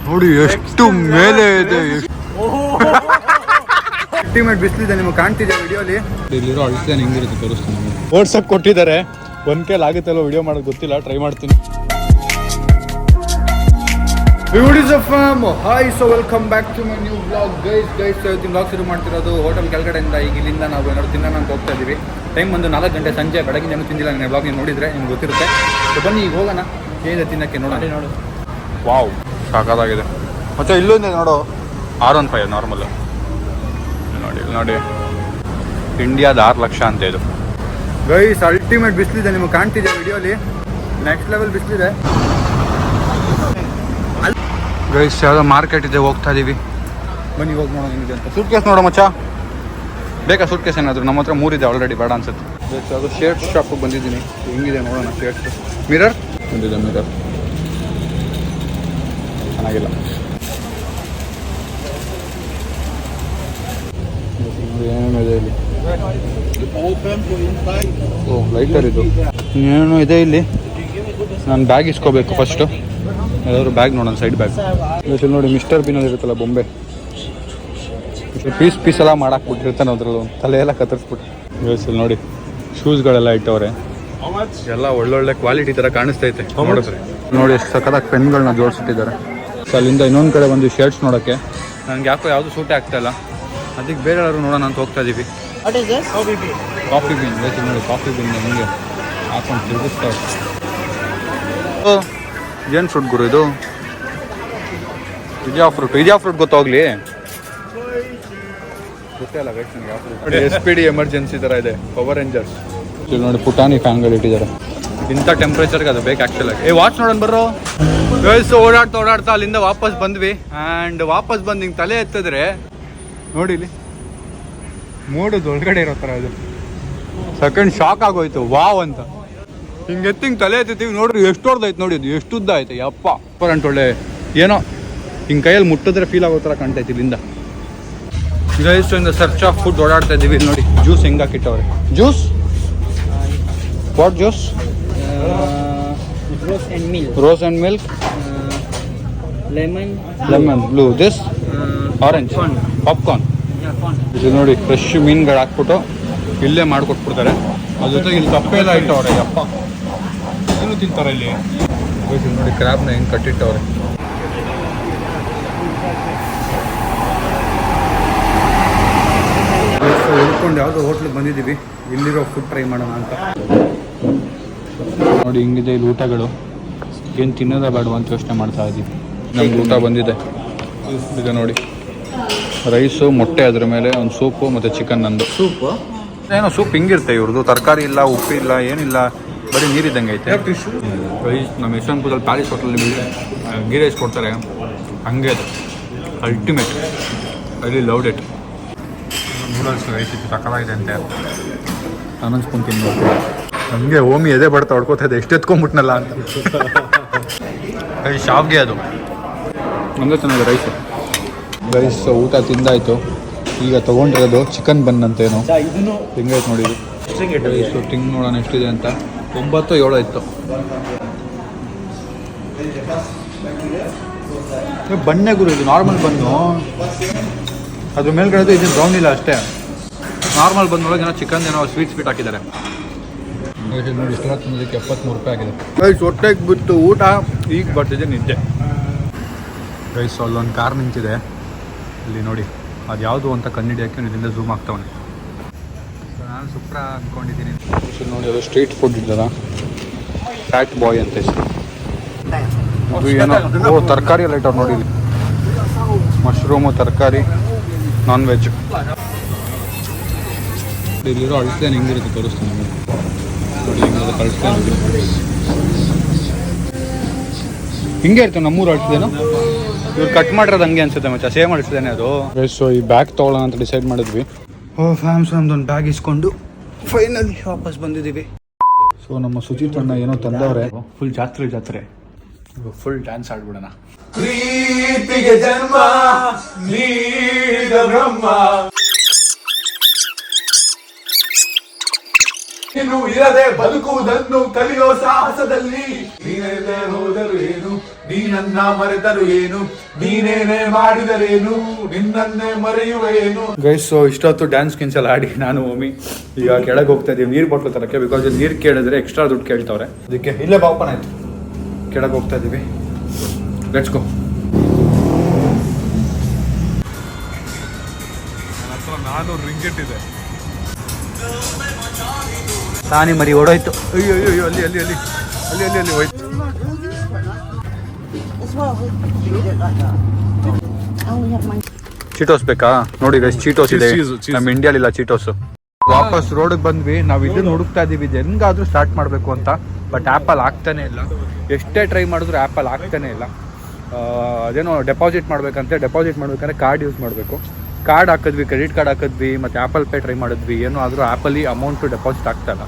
ನೋಡಿ ಎಷ್ಟು ಮೇಲೆ ಇದೆ. ಅಲ್ಟಿಮೇಟ್ ಬಿಸಿಲಿದೆ, ನಿಮಗೆ ಕಾಣ್ತಿದೆ ವಿಡಿಯೋಲಿ. ಇಲ್ಲಿರೋ ಅಳತೆ ಹೆಂಗಿರುತ್ತೆ ತೋರಿಸ್ತೀನಿ. ಓಡ್ಸಕ್ ಕೊಟ್ಟಿದ್ದಾರೆ, ಒಂದ್ ಕೈಲಿ ಆಗುತ್ತಲ್ಲ ವಿಡಿಯೋ ಮಾಡೋದು ಗೊತ್ತಿಲ್ಲ, ಟ್ರೈ ಮಾಡ್ತೀನಿ. Hi, so welcome back to my new blog. Guys ಇವತ್ತಿನ ಬ್ಲಾಗ್ ಶುರು ಮಾಡ್ತಿರೋದು ಹೋಟೆಲ್ ಕೆಳಗಡೆಯಿಂದ. ಈಗ ಇಲ್ಲಿಂದ ನಾವು ಏನಾದ್ರು ತಿನ್ನೋಣ ಅಂತ ಹೋಗ್ತಾ ಇದ್ದೀವಿ. ಟೈಮ್ ಬಂದು 4 ಗಂಟೆ ಸಂಜೆ. ಬೆಳಗಿನ ಏನು ತಿಂದಿಲ್ಲ, ನನ್ನ ಬ್ಲಾಗ್ ನೀವು ನೋಡಿದರೆ ನಿಮ್ಗೆ ಗೊತ್ತಿರುತ್ತೆ. ಸೊ ಬನ್ನಿ ಈಗ ಹೋಗೋಣ, ಏನಿದೆ ತಿನ್ನೋಕ್ಕೆ ನೋಡು. ವಾವ್, ಸಾಕಾಗಿದೆ. ಮತ್ತೆ ಇಲ್ಲೊಂದು ನೋಡು, 615 ನಾರ್ಮಲ್. ನೋಡಿ ಇಂಡಿಯಾದ 6 ಲಕ್ಷ ಅಂತ ಇದು. ಗೈಸ್ ಅಲ್ಟಿಮೇಟ್ ಬಿಸಿಲಿದೆ, ನಿಮಗೆ ಕಾಣ್ತಿದೆ ವಿಡಿಯೋಲಿ. ನೆಕ್ಸ್ಟ್ ಲೆವೆಲ್ ಬಿಸಿಲಿದೆ. ಗೈಸ್ ಯಾವುದೋ ಮಾರ್ಕೆಟ್ ಇದೆ, ಹೋಗ್ತಾ ಇದೀವಿ. ಬನ್ನಿ ಹೋಗಿ ನೋಡೋಣ ಏನಿದೆ ಅಂತ. ಸೂಟ್ ಕೇಸ್ ನೋಡೋ ಮಚ್ಚ, ಬೇಕಾ ಸೂಟ್ ಕೇಸ್ ಏನಾದರೂ? ನಮ್ಮ ಹತ್ರ 3 ಇದೆ ಆಲ್ರೆಡಿ, ಬೇಡ ಅನ್ಸುತ್ತೆ. ಗೈಸ್ ಯಾವುದೋ ಶರ್ಟ್ ಶಾಪಿಗೆ ಬಂದಿದ್ದೀನಿ, ಹೆಂಗಿದೆ ನೋಡೋಣ. ಶರ್ಟ್ಸ್ ಮಿರರ್ ಬಂದಿದೆ, ಮಿರರ್ ಚೆನ್ನಾಗಿಲ್ಲ. ಏನೇನು ಇದೆ ಇಲ್ಲಿ? ಓ ಲೈಟರ್ ಇದು. ಏನು ಇದೆ ಇಲ್ಲಿ? ನಾನು ಬ್ಯಾಗ್ ಇಸ್ಕೋಬೇಕು ಫಸ್ಟು. ಯಾವ್ದಾದ್ರು ಬ್ಯಾಗ್ ನೋಡೋಣ, ಸೈಡ್ ಬ್ಯಾಗ್. ಇಲ್ಲಿ ನೋಡಿ ಮಿಸ್ಟರ್ ಬಿನಲ್ಲಿ ಇರುತ್ತಲ್ಲ ಬೊಂಬೆ, ಪೀಸ್ ಎಲ್ಲ ಮಾಡಾಕ್ಬಿಟ್ಟಿರ್ತಾನೆ ಅದ್ರಲ್ಲಿ. ತಲೆ ಎಲ್ಲ ಕತ್ತರಿಸ್ಬಿಟ್ಟು. ಇಲ್ಲಿ ನೋಡಿ ಶೂಸ್ಗಳೆಲ್ಲ ಇಟ್ಟವ್ರೆ, ಎಲ್ಲ ಒಳ್ಳೊಳ್ಳೆ ಕ್ವಾಲಿಟಿ ಥರ ಕಾಣಿಸ್ತೈತೆ ನೋಡಿದ್ರೆ. ನೋಡಿ ಎಷ್ಟು ಸಕ್ಕತ್ತಾಗಿ ಪೆನ್ಗಳನ್ನ ಜೋಡಿಸಿಟ್ಟಿದ್ದಾರೆ. ಸೊ ಅಲ್ಲಿಂದ ಇನ್ನೊಂದು ಕಡೆ ಬಂದು ಶರ್ಟ್ಸ್ ನೋಡೋಕ್ಕೆ. ನನಗೆ ಯಾಕೋ ಯಾವುದು ಸೂಟೇ ಆಗ್ತಾಯಿಲ್ಲ, ಅದಕ್ಕೆ ಬೇರೆ ಯಾರು ನೋಡೋಣ ಅಂತ ಹೋಗ್ತಾ ಇದ್ದೀವಿ. ಕಾಫಿ ಬೀನ್ ನೋಡಿ, ಕಾಫಿ ಬೀನ್ ಹಿಂಗೆ ಹಾಕೊಂಡು ತಿರುಗಿಸ್ತಾರೆ. ಏನು ಫ್ರೂಟ್ ಗುರು ಇದು? ಇದ್ಯಾ ಫ್ರೂಟ್ ಗೊತ್ತಾಗ್ಲಿ? ಗೊತ್ತೇ ಇಲ್ಲ ಗೈಸ್ ನನಗೆ ಯಾವ ಫ್ರೂಟ್. SPD ಎಮರ್ಜೆನ್ಸಿ ಥರ ಇದೆ, ಪವರ್ ರೇಂಜರ್ಸ್. ಇಲ್ಲಿ ನೋಡಿ ಪುಟಾಣಿ ಫ್ಯಾನ್ಗಳು ಇಟ್ಟಿದ್ದಾರೆ. ಇಂಥ ಟೆಂಪ್ರೇಚರ್ಗೆ ಅದು ಬೇಕು ಆ್ಯಕ್ಚುಲಾಗಿ. ವಾಚ್ ನೋಡೋಣ ಬರ್ರೋ. ಗೈಸ್ ಓಡಾಡ್ತಾ ಅಲ್ಲಿಂದ ವಾಪಸ್ ಬಂದ್ವಿ. ಆ್ಯಂಡ್ ವಾಪಸ್ ಬಂದು ಹಿಂಗೆ ತಲೆ ಎತ್ತಿದ್ರೆ ನೋಡಿ ಇಲ್ಲಿ ಮೋಡದ ಒಳಗಡೆ ಇರೋ ಥರ ಇದು. ಸೆಕೆಂಡ್ ಶಾಕ್ ಆಗೋಯ್ತು, ವಾವ್ ಅಂತ. ಹಿಂಗೆ ಹಿಂಗೆ ತಲೆ ಎತ್ತಿತೀವಿ ನೋಡ್ರಿ, ಎಷ್ಟು ಹೊಡೆದೈತೆ ನೋಡಿ, ಅದು ಎಷ್ಟು ಉದ್ದ ಐತೆ ಯಪ್ಪ. ಅಂಟ್ ಒಳ್ಳೆ ಏನೋ ಹಿಂಗೆ ಕೈಯಲ್ಲಿ ಮುಟ್ಟಿದ್ರೆ ಫೀಲ್ ಆಗೋ ಥರ ಕಾಣ್ತೈತಿ ಇಲ್ಲಿಂದ. ಗೈಸ್ ಇಂದ ಸರ್ಚ್ ಆಫ್ ಫುಡ್ ಓಡಾಡ್ತಾ ಇದ್ದೀವಿ. ನೋಡಿ ಜ್ಯೂಸ್ ಹೆಂಗೆ ಹಾಕಿಟ್ಟವ್ರೆ. Juice what juice? Rose and milk, lemon blue, this orange, popcorn. ಇದು ನೋಡಿ ಫ್ರೆಶ್ ಮೀನುಗಳು ಹಾಕ್ಬಿಟ್ಟು ಇಲ್ಲೇ ಮಾಡಿಕೊಟ್ಬಿಡ್ತಾರೆ. ಅದ್ರ ಜೊತೆಗೆ ಇಲ್ಲಿ ತಪ್ಪೆ ಎಲ್ಲ ಇಟ್ಟವ್ರೆ ಯಪ್ಪ, ಏನು ತಿಂತಾರೆ ಇಲ್ಲಿ. ನೋಡಿ ಕ್ರ್ಯಾಬ್ನ ಹೆಂಗೆ ಕಟ್ಟಿಟ್ಟವ್ರೆ. ಉಳ್ಕೊಂಡು ಯಾವುದೋ ಹೋಟ್ಲಿಗೆ ಬಂದಿದ್ದೀವಿ, ಇಲ್ಲಿರೋ ಫುಡ್ ಟ್ರೈ ಮಾಡೋಣ ಅಂತ. ನೋಡಿ ಹಿಂಗಿದೆ ಇಲ್ಲಿ ಊಟಗಳು. ಏನು ತಿನ್ನೋದ ಬೇಡವಾ ಅಂತ ಯೋಚನೆ ಮಾಡ್ತಾ ಇದ್ದೀವಿ. ನಮ್ಗೆ ಊಟ ಬಂದಿದೆ. ಈಗ ನೋಡಿ ರೈಸು, ಮೊಟ್ಟೆ, ಅದ್ರ ಮೇಲೆ ಒಂದು ಸೂಪು ಮತ್ತು ಚಿಕನ್. ನಂದು ಸೂಪು ಏನೋ ಸೂಪ್ ಹಿಂಗಿರುತ್ತೆ ಇವ್ರದ್ದು. ತರಕಾರಿ ಇಲ್ಲ, ಉಪ್ಪಿಲ್ಲ, ಏನಿಲ್ಲ, ಬರೀ ನೀರಿದ್ದಂಗೆ ಐತೆ. ರೈಸ್ ನಮ್ಮ ಯಶವಂತಪುರದಲ್ಲಿ ಪ್ಯಾಲೇಸ್ ಹೋಟೆಲಲ್ಲಿ ಗೀ ರೈಸ್ ಕೊಡ್ತಾರೆ, ಹಂಗೆ ಅದು ultimate. I loved it. Noodles rice ಇತ್ತು, ಸಕ್ಕತ್ತಾಗಿದೆ ಅಂತೆ. ನಾನೊಂದು ಸ್ಪೂನ್ ತಿನ್ಬೇಕು. ಹಂಗೆ ಓಮಿ ಎದೆ ಬಡ್ತಾ ಹೊಡ್ಕೋತಾ ಇದೆ, ಎಷ್ಟು ಎತ್ಕೊಂಡ್ಬಿಟ್ನಲ್ಲ ಅಂತ. ಶಾವ್ಗೆ ಅದು ನಮಗೆ ಚೆನ್ನಾಗಿದೆ ರೈಸು. ರೈಸ್ ಊಟ ತಿಂದಾಯಿತು. ಈಗ ತೊಗೊಂಡಿರೋದು ಚಿಕನ್ ಬನ್ನಂತೇನೋ ಹಿಂಗೈತೆ ನೋಡಿ. ಇದು ರೈಸು ತಿಂಗ್ ನೋಡೋಣ ಎಷ್ಟಿದೆ ಅಂತ. 9-7 ಇತ್ತು. ಬನ್ನೇ ಗುರು, ಇದು ನಾರ್ಮಲ್ ಬನ್ನು. ಅದ್ರ ಮೇಲ್ಗಡೆ ಇದು ಬ್ರೌನ್ ಇಲ್ಲ ಅಷ್ಟೇ, ನಾರ್ಮಲ್ ಬಂದೊಳಗೆ ಏನೋ ಚಿಕನ್ ಏನೋ ಸ್ವೀಟ್ ಹಾಕಿದ್ದಾರೆ. ನೋಡಿ ಇಷ್ಟೆಲ್ಲ ತಿನ್ನೋದಕ್ಕೆ 73 ರೂಪಾಯಿ ಆಗಿದೆ. ರೈಸ್ ಹೊಟ್ಟೆಗೆ ಬಿಟ್ಟು ಊಟ ಈಗ ಬರ್ತಿದೆ ನಿದ್ದೆ. ರೈಸ್ ಅಲ್ಲೊಂದು ಕಾರ್ ನಿಂತಿದೆ ಇಲ್ಲಿ ನೋಡಿ, ಅದು ಯಾವುದು ಅಂತ ಕಂಡುಹಿಡಿಯೋಕ್ಕೆ ಇದರಿಂದ ಝೂಮ್ ಆಗ್ತಾವನೆ. ನಾನು ಸುಪ್ರ ಅಂದ್ಕೊಂಡಿದ್ದೀನಿ. ನೋಡಿ ಅದು ಸ್ಟ್ರೀಟ್ ಫುಡ್ ಇದ್ದಲ್ಲ, ಫ್ಯಾಟ್ ಬಾಯ್ ಅಂತ ಹೆಸರು. ಅದು ಏನೋ ತರಕಾರಿ ಎಲ್ಲ ಇಟ್ಟವ್ರು ನೋಡಿ, ಮಶ್ರೂಮು, ತರಕಾರಿ, ನಾನ್ ವೆಜ್. ಇಲ್ಲಿರೋ ಅಳತೆ ಹೆಂಗಿರುತ್ತೆ ತೋರಿಸ್ತೀನಿ ನೋಡಿ. ಅಳತೆ ಹಿಂಗೆ ಇರ್ತವೆ. ನಮ್ಮೂರು ಅಳಿಸಿದೇನೋ, ಇವ್ರು ಕಟ್ ಮಾಡಿರೋದು ಹಂಗೆ ಅನ್ಸುತ್ತೆ ಮಚ್ಚ, ಸೇಮ್ ಅಳಿಸಿದೇನೆ ಅದು. ಸೊ ಈ ಬ್ಯಾಗ್ ತೊಗೊಳ್ಳೋಣ ಅಂತ ಡಿಸೈಡ್ ಮಾಡಿದ್ವಿ. ಫ್ಯಾಮ್ಸ್ ನಮ್ದೊಂದು ಬ್ಯಾಗ್ ಇಸ್ಕೊಂಡು ಫೈನಲಿ ವಾಪಸ್ ಬಂದಿದ್ದೀವಿ. ಸೊ ನಮ್ಮ ಸುಜಿತ್ ಅಣ್ಣ ಏನೋ ತಂದವ್ರೆ, ಫುಲ್ ಜಾತ್ರೆ ಫುಲ್ ಡ್ಯಾನ್ಸ್ ಆಡ್ಬಿಡೋಣ. ಪ್ರೀತಿಗೆ ಜನ್ಮ ನೀಡಿದ ಬ್ರಹ್ಮ. ಇನ್ನು ಇರದೆ ಬದುಕುವುದನ್ನು ಕಲಿಯೋ ಸಾಹಸದಲ್ಲಿ ನೀನೇನೇ ಹೋದರು ಏನು, ನೀನನ್ನ ಮರೆತರು ಏನು, ನೀನೇನೇ ಮಾಡಿದರೇನು, ನಿನ್ನನ್ನೇ ಮರೆಯುವೇನು. ಗೈಸ್, ಸೊ ಇಷ್ಟೊತ್ತು ಡ್ಯಾನ್ಸ್ ಕಿನ್ಸ್ ಎಲ್ಲ ಆಡಿ ನಾನು ಒಮ್ಮಿ ಈಗ ಕೆಳಗೆ ಹೋಗ್ತಾ ಇದೀವಿ ನೀರು ಬಾಟ್ಲು ತರಕ್ಕೆ. ಬಿಕಾಸ್ ಇಲ್ಲಿ ನೀರು ಕೇಳಿದ್ರೆ ಎಕ್ಸ್ಟ್ರಾ ದುಡ್ಡು ಕೇಳ್ತವ್ರೆ. ಅದಕ್ಕೆ ಇಲ್ಲೇ ಬಾಪನ್ ಆಯ್ತು, ಕೆಳಗೆ ಹೋಗ್ತಾ ಇದೀವಿ. Let's go. ರಿಂಗೆಟ್ ಇದೆ. ತಾನಿ ಮರಿ ಓಡೋಯ್ತು. ಅಯ್ಯೋ ಅಯ್ಯೋ ಅಲ್ಲಿ ಅಲ್ಲಿ ಅಲ್ಲಿ ಅಲ್ಲಿ ಅಲ್ಲಿ ಅಲ್ಲಿ ಹೋಯ್ತು. ಚೀಟೋಸ್ ಬೇಕಾ ನೋಡಿ ಗೈಸ್, ಚೀಟೋಸ್ ಇದೆ ನಮ್ಮ ಇಂಡಿಯಾಲಿ ಇಲ್ಲ ಚೀಟೋಸ್. ವಾಪಸ್ ರೋಡ್ಗೆ ಬಂದ್ವಿ. ನಾವು ಇದನ್ನ ಹುಡುಕ್ತಾ ಇದೀವಿ, ಇದು ಹೆಂಗಾದ್ರೂ ಸ್ಟಾರ್ಟ್ ಮಾಡಬೇಕು ಅಂತ. ಬಟ್ ಆ್ಯಪಲ್ ಆಗ್ತಾನೆ ಇಲ್ಲ. ಎಷ್ಟೇ ಟ್ರೈ ಮಾಡಿದ್ರು ಆ್ಯಪಲ್ ಆಗ್ತಾನೆ ಇಲ್ಲ. ಅದೇನೋ ಡೆಪಾಸಿಟ್ ಮಾಡ್ಬೇಕಂತೆ. ಡೆಪಾಸಿಟ್ ಮಾಡ್ಬೇಕಂದ್ರೆ ಕಾರ್ಡ್ ಯೂಸ್ ಮಾಡಬೇಕು. ಕಾರ್ಡ್ ಹಾಕಿದ್ವಿ, ಕ್ರೆಡಿಟ್ ಕಾರ್ಡ್ ಹಾಕಿದ್ವಿ, ಮತ್ತು ಆ್ಯಪಲ್ ಪೇ ಟ್ರೈ ಮಾಡಿದ್ವಿ. ಏನೋ ಆದರೂ ಆ್ಯಪಲ್ಲಿ ಅಮೌಂಟು ಡೆಪಾಸಿಟ್ ಆಗ್ತಾಯಿಲ್ಲ.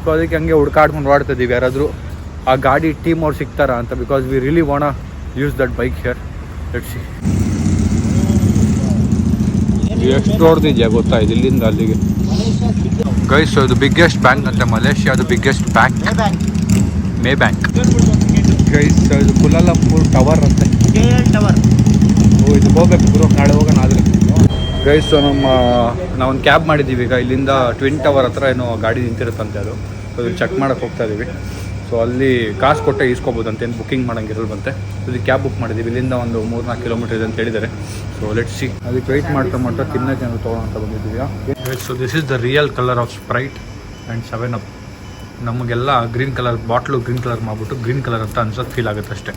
ಸೊ ಅದಕ್ಕೆ ಹಂಗೆ ಹುಡ್ಕಾಡ್ಕೊಂಡು ಓಡಾಡ್ತಾ ಇದ್ದೀವಿ, ಯಾರಾದರೂ ಆ ಗಾಡಿ ಟೀಮ್ ಅವ್ರು ಸಿಗ್ತಾರಾ ಅಂತ. Because we really want use that bike here. Let's see. ಎಷ್ಟು ದೊಡ್ಡದಿದೆಯಾ ಗೊತ್ತಾ ಇದು, ಇಲ್ಲಿಂದ ಅಲ್ಲಿಗೆ. ಗೈಸ್, ಇದು ಬಿಗ್ಗೆಸ್ಟ್ ಬ್ಯಾಂಕ್ ಅಂತೆ ಮಲೇಷ್ಯಾದು biggest bank, Maybank. Guys, ಇದು ಕುಲಾಲಂಪುರ್ ಟವರ್ ಅಂತೆ. ಓ, ಇದು ಹೋಗ್ಬೇಕು ಬ್ರೋ, ನಾಳೆ ಹೋಗೋಣ. ಆದರೆ ಗೈಸ್, ನಾವೊಂದು ಕ್ಯಾಬ್ ಮಾಡಿದ್ದೀವಿ. ಈಗ ಇಲ್ಲಿಂದ ಟ್ವಿನ್ ಟವರ್ ಹತ್ರ ಏನೋ ಗಾಡಿ ನಿಂತಿರುತ್ತಂತೆ. ಅದು ಚೆಕ್ ಮಾಡೋಕ್ಕೆ ಹೋಗ್ತಾ ಇದ್ದೀವಿ. ಸೊ ಅಲ್ಲಿ ಕಾಸು ಕೊಟ್ಟೆ ಈಸ್ಕೊಬೋದಂತೆ, ಏನು ಬುಕ್ಕಿಂಗ್ ಮಾಡೋಂಗಿರಲ್ವಂತೆ. ಇಲ್ಲಿ ಕ್ಯಾಬ್ ಬುಕ್ ಮಾಡಿದ್ದೀವಿ. ಇಲ್ಲಿಂದ ಒಂದು 3-4 ಕಿಲೋಮೀಟರ್ ಇದೆ ಅಂತ ಹೇಳಿದ್ದಾರೆ. So let's see. ಅದಕ್ಕೆ ವೆಯ್ಟ್ ಮಾಡ್ತಾ ತಿನ್ನೋಕೆ ನಾವು ತೊಗೊಳ್ಳೋ ಅಂತ ಬಂದಿದ್ದೀವಿ. So this is the real colour of Sprite and 7up. ನಮಗೆಲ್ಲ green colour bottle green colour ಮಾಡಿಬಿಟ್ಟು ಗ್ರೀನ್ ಕಲರ್ ಅಂತ ಅನ್ಸೋದು ಫೀಲ್ ಆಗುತ್ತೆ ಅಷ್ಟೇ.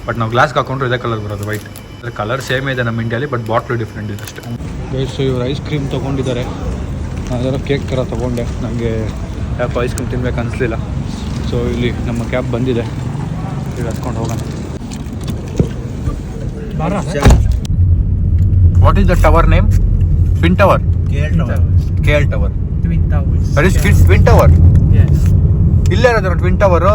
ಬಟ್ ನಾವು ಗ್ಲಾಸ್ಗೆ ಹಾಕೊಂಡ್ರೆ ಇದೇ ಕಲರ್ ಬರೋದು, ವೈಟ್. ಅಂದರೆ ಕಲರ್ ಸೇಮ್ ಇದೆ ನಮ್ಮ ಇಂಡಿಯಾಲಿ, ಬಟ್ ಬಾಟ್ಲು ಡಿಫ್ರೆಂಟ್ ಇದೆ ಅಷ್ಟೇ. ಗೈಸ್, ಇವರು ಐಸ್ ಕ್ರೀಮ್ ತೊಗೊಂಡಿದ್ದಾರೆ. ಅದರ ಕೇಕ್ ಥರ ತೊಗೊಂಡೆ. ನನಗೆ ಯಾಕೆ ಐಸ್ ಕ್ರೀಮ್ ತಿನ್ಬೇಕು ಅನಿಸ್ಲಿಲ್ಲ. ಸೊ ಇಲ್ಲಿ ನಮ್ಮ ಕ್ಯಾಬ್ ಬಂದಿದೆ, ಈಗ ಹತ್ಕೊಂಡು ಹೋಗೋಣ. What is the tower name? Twin tower. KL tower. That is twin tower. ಇಲ್ಲೇ ಇರೋದು ಟ್ವಿನ್ ಟವರು.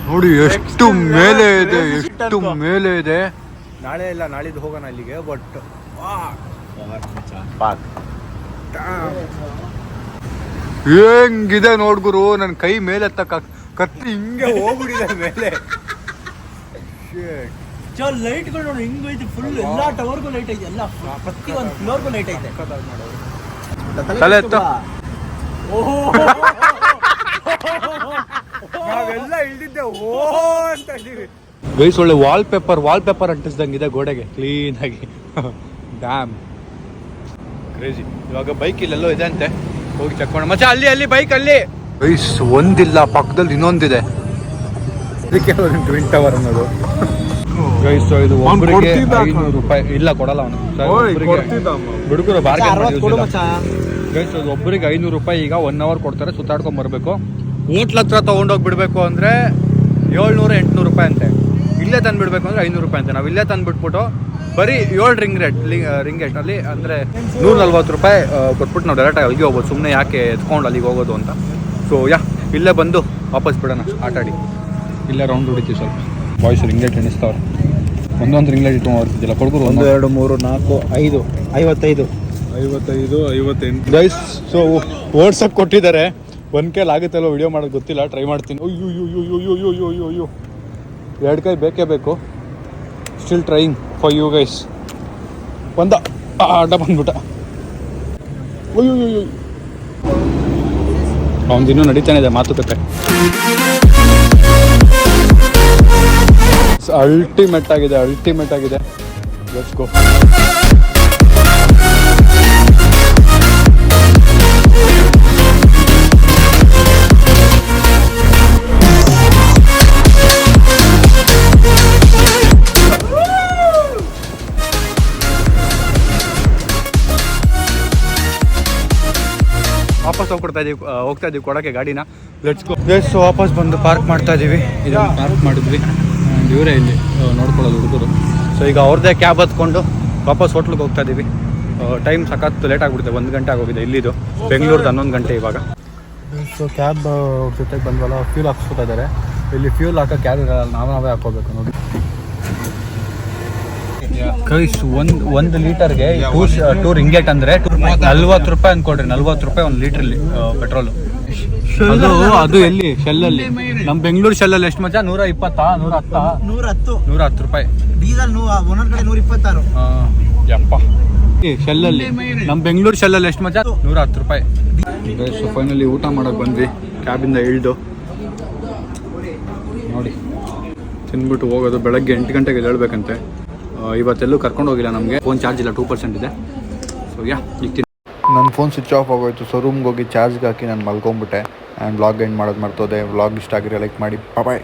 ನೋಡಿ ಎಷ್ಟು ಮೇಲೆ ಇದೆ, ಎಷ್ಟು ಮೇಲೆ ಇದೆ. ನಾಳೆ ಇಲ್ಲ ನಾಳಿದ್ದು ಹೋಗೋಣ ಅಲ್ಲಿಗೆ. ಬಟ್ ಹೆಂಗಿದೆ ನೋಡ್ಗುರು, ನನ್ನ ಕೈ ಮೇಲೆ ಕತ್ತಿ ಹಿಂಗೆ ಹೋಗ್ಬಿಟ್ಟಿದೆ ಮೇಲೆ. ಲೈಟ್ಗಳು ನೋಡಿ ಹಿಂಗೈತೆ ಫುಲ್. ಎಲ್ಲಾ ಟವರ್ಗೂ ಲೈಟ್ ಐತೆ, ಎಲ್ಲ ಪ್ರತಿ ಒಂದು ಫ್ಲೋರ್ಗೂ ಲೈಟ್ ಐತೆ. ತಲೆ ಎತ್ತು. ನಾವೆಲ್ಲ ಇಳಿದಿದ್ದೆ ಓ ಅಂತ ಇದೀವಿ. ಗೈಸ್, ಒಳ್ಳೆ ವಾಲ್ ಪೇಪರ್ ಅಂಟಿಸ್ದಂಗಿದೆ ಗೋಡೆಗೆ ಕ್ಲೀನ್ ಆಗಿ. Dam crazy. ಇವಾಗ ಬೈಕ್ ಇಲ್ಲೆಲ್ಲೋ ಇದೆ ಅಂತೆ, ಹೋಗಿ ಚೆಕ್ ಮಾಡೋಣ. ಮಚ್ಚ ಅಲ್ಲಿ ಬೈಕ್ ಅಲ್ಲಿ. ಗೈಸ್, ಒಂದಿಲ್ಲ, ಪಕ್ಕದಲ್ಲಿ ಇನ್ನೊಂದಿದೆ. ಇದಕ್ಕೆ ಟ್ವಿನ್ ಟವರ್ ಅನ್ನೋದು. ಗೈಸ್, ಇದು ಒಬ್ಬರಿಗೆ 500 ರೂಪಾಯಿ. ಇಲ್ಲ ಕೊಡಲ್ಲ ಅವನು. ಹುಡುಗರು ಗೈಸ್, ಒಬ್ಬರಿಗೆ 500 ರೂಪಾಯಿ. ಈಗ 1 hour ಕೊಡ್ತಾರೆ, ಸುತ್ತಾಡ್ಕೊಂಡ್ ಬರಬೇಕು. ಹೋಟ್ಲ್ ಹತ್ರ ತೊಗೊಂಡೋಗ್ಬಿಡ್ಬೇಕು ಅಂದರೆ 700-800 ರೂಪಾಯಿ ಅಂತೆ. ಇಲ್ಲೇ ತಂದುಬಿಡ್ಬೇಕು ಅಂದರೆ 500 ರೂಪಾಯಿ ಅಂತೆ. ನಾವು ಇಲ್ಲೇ ತಂದುಬಿಟ್ಬಿಟ್ಟು ಬರೀ 7 ರಿಂಗೇಟ್ನಲ್ಲಿ ಅಂದರೆ 140 ರೂಪಾಯಿ ಕೊಟ್ಬಿಟ್ಟು ನಾವು ಡೈರೆಕ್ಟಾಗಿ ಅಲ್ಲಿಗೆ ಹೋಗ್ಬೋದು. ಸುಮ್ಮನೆ ಯಾಕೆ ಎತ್ಕೊಂಡು ಅಲ್ಲಿಗೆ ಹೋಗೋದು ಅಂತ. ಸೊ ಇಲ್ಲೇ ಬಂದು ವಾಪಸ್ ಬಿಡೋಣ ಆಟಾಡಿ. ಇಲ್ಲೇ ರೌಂಡ್ ಹೊಡಿತೀವಿ ಸ್ವಲ್ಪ. ಬಾಯ್ಸ್ ರಿಂಗ್ಲೈಟ್ ಎಣಿಸ್ತಾವ್ರೆ. ಒಂದೊಂದು ರಿಂಗ್ಲೈಟ್ ಇಟ್ಕೊಂಡು ಬರ್ತಿದ್ದಿಲ್ಲ. ಕೊಡ್ಬೋದು 1 2 3 4 5 55 58 ಗೈಸ್. ಸೊ ಓಡ್ಸಕ್ಕೆ ಕೊಟ್ಟಿದ್ದಾರೆ. ಒಂದು ಕೈಲಿ ಆಗುತ್ತಲ್ಲೋ ವಿಡಿಯೋ ಮಾಡೋದು ಗೊತ್ತಿಲ್ಲ, ಟ್ರೈ ಮಾಡ್ತೀನಿ. ಅಯ್ಯೋ 2 ಕೈ ಬೇಕೇ ಬೇಕು. Still trying for you guys. ಬಂದ ಅಡ್ಡ ಬಂದ್ಬಿಟ್ಟ. ಅಯ್ಯೋ ಅವನಿನ್ನೂ ನಡೀತಾನೆ ಇದೆ ಮಾತುಕತೆ. ಅಲ್ಟಿಮೇಟ್ ಆಗಿದೆ. Let's go. ವಾಪಸ್ ಹೋಗ್ತಾ ಇದೀವಿ ಕೊಡೋಕ್ಕೆ ಗಾಡಿನ. Let's go. ಸೊ ವಾಪಸ್ ಬಂದು ಪಾರ್ಕ್ ಮಾಡ್ತಾ ಇದೀವಿ. ಇದನ್ನು ಪಾರ್ಕ್ ಮಾಡಿದ್ವಿ. ಇವರೇ ಇಲ್ಲಿ ನೋಡ್ಕೊಳ್ಳೋದು ಹುಡುಗರು. ಸೊ ಈಗ ಅವ್ರದ್ದೇ ಕ್ಯಾಬ್ ಹತ್ಕೊಂಡು ವಾಪಸ್ ಹೋಟ್ಲಿಗೆ ಹೋಗ್ತಾ ಇದ್ದೀವಿ. ಟೈಮ್ ಸಖತ್ತು ಲೇಟ್ ಆಗಿಬಿಡುತ್ತೆ. 1 ಗಂಟೆ ಆಗೋಗಿದೆ. ಇಲ್ಲಿದು ಬೆಂಗಳೂರ್ದು 11 ಗಂಟೆ ಇವಾಗ. ಸೊ ಕ್ಯಾಬ್ ಜೊತೆಗೆ ಬಂದ್ವಲ್ಲ, ಫ್ಯೂಲ್ ಹಾಕ್ಸ್ಕೊತಾ ಇದ್ದಾರೆ. ಇಲ್ಲಿ ಫ್ಯೂಲ್ ಹಾಕೋ ಕ್ಯಾಬ್ ನಾವೇ ಹಾಕೋಬೇಕು ನೋಡಿ. ಗೈಸ್ ಒಂದು ಲೀಟರ್ಗೆ ಟೂ ರಿಂಗೇಟ್ ಅಂದರೆ 40 ರೂಪಾಯಿ ಅಂದ್ಕೊಡ್ರಿ. 40 ರೂಪಾಯಿ ಒಂದು ಲೀಟ್ರಲ್ಲಿ ಪೆಟ್ರೋಲು. ಅದು ಎಲ್ಲಿ ಶೆಲ್ಲಲ್ಲಿ? ನಮ್ಮ ಬೆಂಗಳೂರು ಶೆಲ್ಲಲ್ಲಿ ಎಷ್ಟು ಮಚ್ಚ? 110 ರೂಪಾಯಿ ಡೀಸೆಲ್ ಒಂದೊಂದ್ ಕಡೆ 126. ಯಪ್ಪ. ಶೆಲ್ಲಲ್ಲಿ ನಮ್ಮ ಬೆಂಗಳೂರು ಶೆಲ್ಲಲ್ಲಿ ಎಷ್ಟು ಮಚ್ಚ? 110 ರೂಪಾಯಿ. ಸೊ ಫೈನಲಿ ಊಟ ಮಾಡೋಕೆ ಬಂದ್ವಿ ಕ್ಯಾಬಿಂದ ಇಳಿದು. ನೋಡಿ ತಿಂದ್ಬಿಟ್ಟು ಹೋಗೋದು. ಬೆಳಗ್ಗೆ 8 ಗಂಟೆಗೆ ಎದ್ದೇಳಬೇಕಂತೆ. ಇವತ್ತೆಲ್ಲೂ ಕರ್ಕೊಂಡು ಹೋಗಿಲ್ಲ ನಮಗೆ. ಫೋನ್ ಚಾರ್ಜ್ ಇಲ್ಲ, 2% ಇದೆ. ಸೊ ಈಗ ನನ್ನ ಫೋನ್ ಸ್ವಿಚ್ ಆಫ್ ಆಗೋಯ್ತು. ಸೊ ರೂಮ್ಗೆ ಹೋಗಿ ಚಾರ್ಜ್ಗೆ ಹಾಕಿ ನಾನು ಮಲ್ಕೊಂಬಿಟ್ಟೆ. ಆ್ಯಂಡ್ ವ್ಲಾಗ್ ಎಂಡ್ ಮಾಡೋದು ಮರ್ತೋದೆ. ವ್ಲಾಗ್ ಇಷ್ಟ ಆಗಿರೋ ಲೈಕ್ ಮಾಡಿ. ಬಾಯ್.